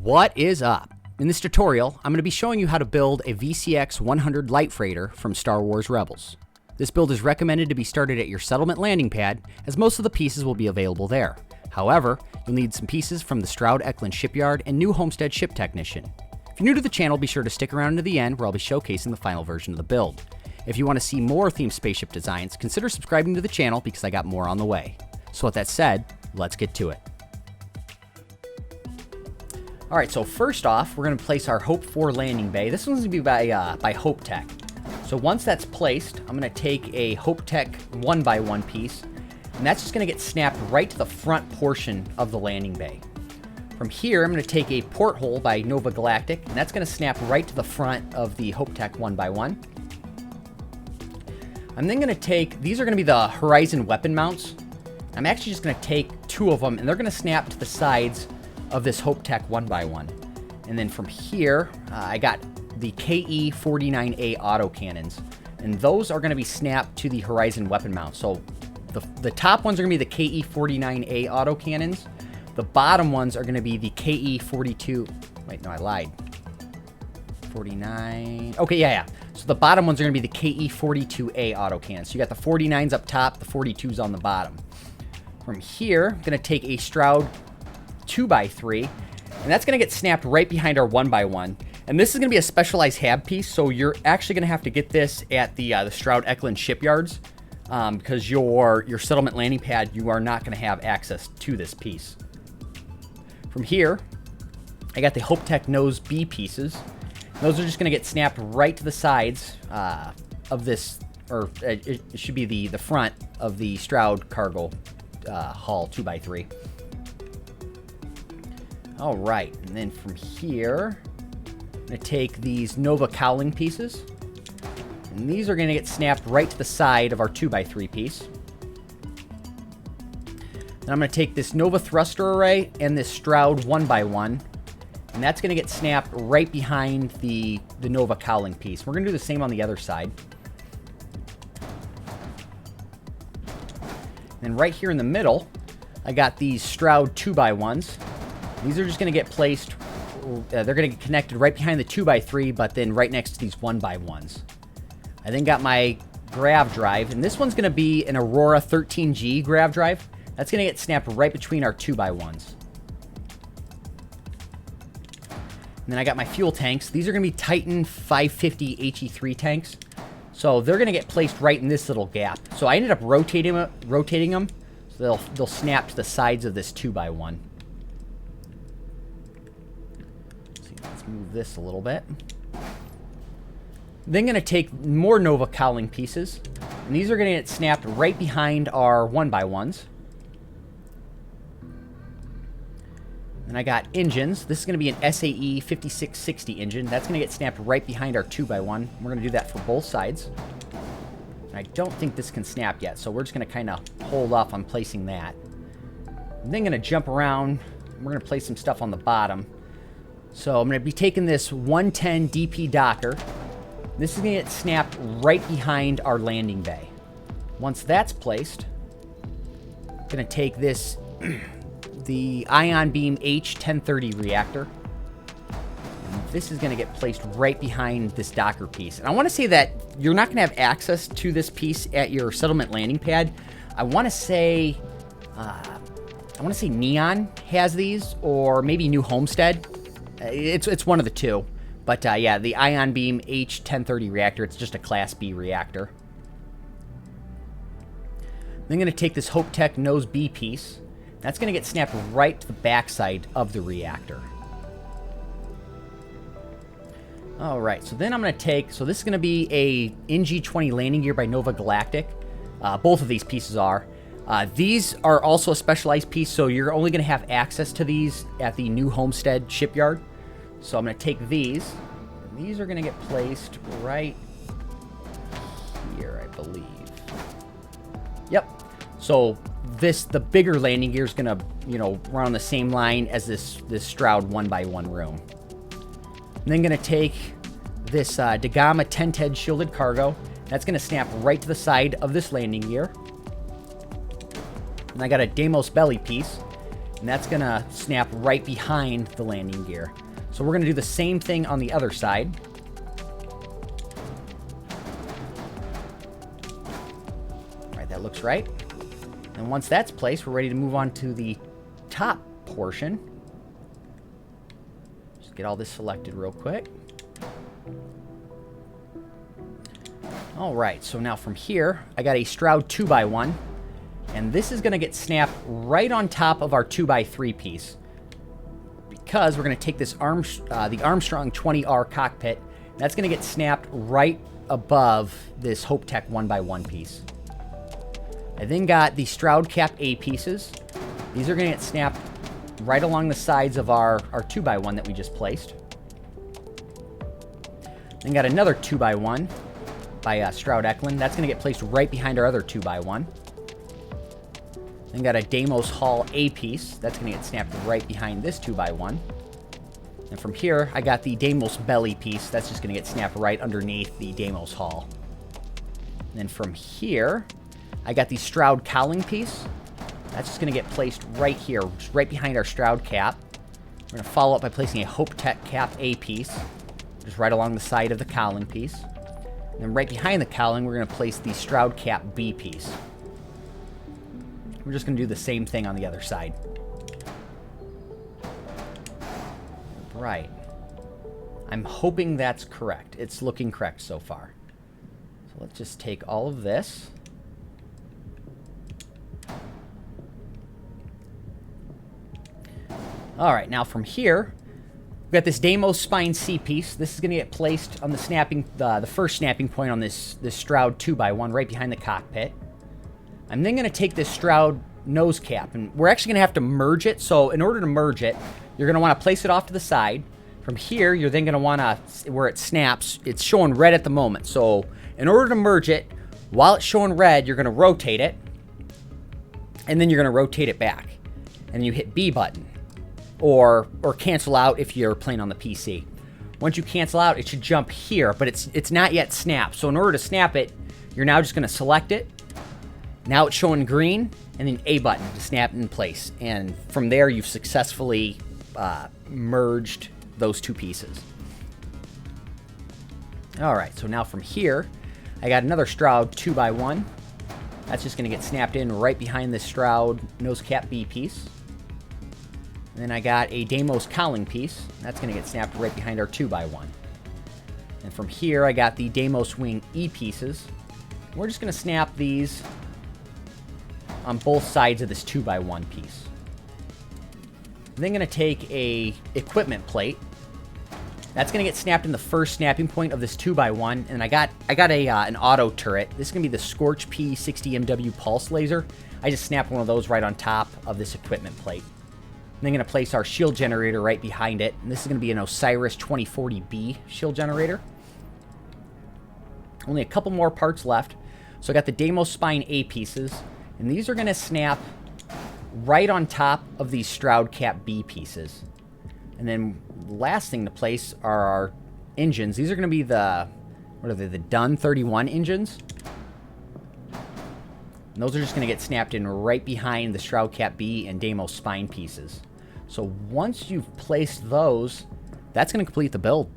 What is up? In this tutorial, I'm going to be showing you how to build a VCX 100 light freighter from Star Wars Rebels. This build is recommended to be started at your settlement landing pad, as most of the pieces will be available there. However, you'll need some pieces from the Stroud-Eklund Shipyard and New Homestead Ship Technician. If you're new to the channel, be sure to stick around to the end where I'll be showcasing the final version of the build. If you want to see more themed spaceship designs, consider subscribing to the channel because I got more on the way. So with that said, let's get to it. Alright, so first off, we're going to place our Hope 4 landing bay. This one's going to be by Hope Tech. So once that's placed, I'm going to take a Hope Tech 1x1 piece, and that's just going to get snapped right to the front portion of the landing bay. From here, I'm going to take a porthole by Nova Galactic, and that's going to snap right to the front of the Hope Tech 1x1. I'm then going to take, these are going to be the Horizon weapon mounts. I'm actually just going to take two of them, and they're going to snap to the sides of this Hope Tech 1x1. And then from here, I got the KE-49A autocannons, and those are going to be snapped to the Horizon weapon mount. So the top ones are going to be the KE-49A autocannons. The bottom ones are going to be the KE-42... Wait, no, I lied. 49... Okay, yeah. So the bottom ones are going to be the KE-42A autocannons. So you got the 49s up top, the 42s on the bottom. From here, I'm going to take a Stroud 2x3, and that's going to get snapped right behind our 1x1. And this is going to be a specialized hab piece, so you're actually going to have to get this at the Stroud-Eklund shipyards because your settlement landing pad, you are not going to have access to this piece. From here, I got the Hope Tech Nose B pieces. Those are just going to get snapped right to the sides of this, or it should be the front of the Stroud cargo hull 2x3. All right, and then from here, I'm going to take these Nova cowling pieces, and these are going to get snapped right to the side of our 2x3 piece. Then I'm going to take this Nova thruster array and this Stroud 1x1, and that's going to get snapped right behind the Nova cowling piece. We're going to do the same on the other side. And then right here in the middle, I got these Stroud 2x1s. These are just going to get placed, they're going to get connected right behind the 2x3, but then right next to these 1x1s. I then got my grav drive, and this one's going to be an Aurora 13G grav drive. That's going to get snapped right between our 2x1s. And then I got my fuel tanks. These are going to be Titan 550 HE3 tanks. So they're going to get placed right in this little gap. So I ended up rotating them, so they'll snap to the sides of this 2x1. Let's move this a little bit. Then going to take more Nova cowling pieces, and these are going to get snapped right behind our 1x1s. And I got engines. This is going to be an SAE 5660 engine. That's going to get snapped right behind our 2x1. We're going to do that for both sides. And I don't think this can snap yet, so we're just going to kind of hold off on placing that. I'm then going to jump around. We're going to place some stuff on the bottom. So I'm going to be taking this 110 DP Docker. This is going to get snapped right behind our landing bay. Once that's placed, I'm going to take this, the Ion Beam H1030 reactor. And this is going to get placed right behind this Docker piece. And I want to say that you're not going to have access to this piece at your settlement landing pad. I want to say Neon has these, or maybe New Homestead. It's one of the two. But yeah, the Ion Beam H1030 reactor, it's just a Class B reactor. Then I'm going to take this Hope Tech Nose B piece. That's going to get snapped right to the backside of the reactor. Alright, so then I'm going to take, so this is going to be a NG-20 landing gear by Nova Galactic. Both of these pieces are. These are also a specialized piece, so you're only going to have access to these at the New Homestead shipyard. So I'm going to take these. These are going to get placed right here, I believe. Yep. So the bigger landing gear is going to, run on the same line as this Stroud 1x1 room. I'm then going to take this Dagama 10-TED shielded cargo. That's going to snap right to the side of this landing gear. And I got a Deimos belly piece. And that's going to snap right behind the landing gear. So we're going to do the same thing on the other side. All right, that looks right. And once that's placed, we're ready to move on to the top portion. Just get all this selected real quick. All right, so now from here, I got a Stroud 2x1. And this is going to get snapped right on top of our 2x3 piece. Because we're going to take this the Armstrong 20R cockpit. That's going to get snapped right above this Hope Tech 1x1 piece. I then got the Stroud Cap A pieces. These are going to get snapped right along the sides of our 2x1 that we just placed. Then got another 2x1 by Stroud Eklund. That's going to get placed right behind our other 2x1. Then got a Deimos Hall A piece. That's going to get snapped right behind this 2x1. And from here, I got the Deimos Belly piece. That's just going to get snapped right underneath the Deimos Hall. And then from here, I got the Stroud Cowling piece. That's just going to get placed right here, just right behind our Stroud cap. We're going to follow up by placing a Hope Tech Cap A piece, just right along the side of the cowling piece. And then right behind the cowling, we're going to place the Stroud Cap B piece. We're just going to do the same thing on the other side. Right. I'm hoping that's correct. It's looking correct so far. So let's just take all of this. All right, now from here, we've got this Deimos Spine C piece. This is going to get placed on the snapping, the first snapping point on this Stroud 2x1 right behind the cockpit. I'm then going to take this Stroud nose cap, and we're actually going to have to merge it. So in order to merge it, you're going to want to place it off to the side. From here, you're then going to want to, where it snaps, it's showing red at the moment. So in order to merge it, while it's showing red, you're going to rotate it, and then you're going to rotate it back. And you hit B button, or cancel out if you're playing on the PC. Once you cancel out, it should jump here, but it's not yet snapped. So in order to snap it, you're now just going to select it. Now it's showing green, and then A button to snap in place. And from there, you've successfully merged those two pieces. All right, so now from here, I got another Stroud 2x1. That's just going to get snapped in right behind this Stroud nose cap B piece. And then I got a Deimos cowling piece. That's going to get snapped right behind our 2x1. And from here, I got the Deimos wing E pieces. We're just going to snap these on both sides of this 2x1 piece. I'm then going to take a equipment plate. That's going to get snapped in the first snapping point of this 2x1. And I got an auto turret. This is going to be the Scorch P60MW pulse laser. I just snapped one of those right on top of this equipment plate. I'm then going to place our shield generator right behind it. And this is going to be an Osiris 2040B shield generator. Only a couple more parts left. So I got the Deimos Spine A pieces. And these are going to snap right on top of these Stroud Cap B pieces. And then the last thing to place are our engines. These are going to be the, what are they, the Dunn 31 engines. And those are just going to get snapped in right behind the Stroud Cap B and Deimos Spine pieces. So once you've placed those, that's going to complete the build.